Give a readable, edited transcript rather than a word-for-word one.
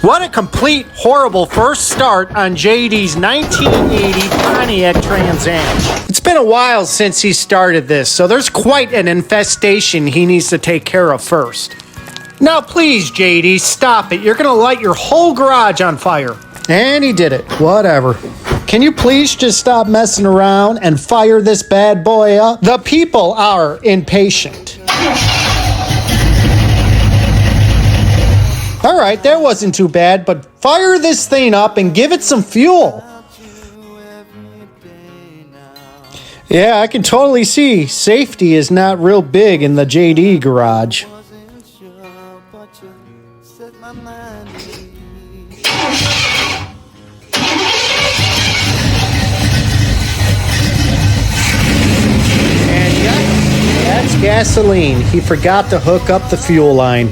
What a complete horrible first start on JD's 1980 Pontiac Trans Am. It's been a while since he started this, so there's quite an infestation he needs to take care of first. Now please, JD, stop it. You're gonna light your whole garage on fire. And he did it. Whatever. Can you please just stop messing around and fire this bad boy up? The people are impatient. All right, that wasn't too bad, but fire this thing up and give it some fuel. Yeah, I can totally see safety is not real big in the JD garage. And yep, that's gasoline. He forgot to hook up the fuel line.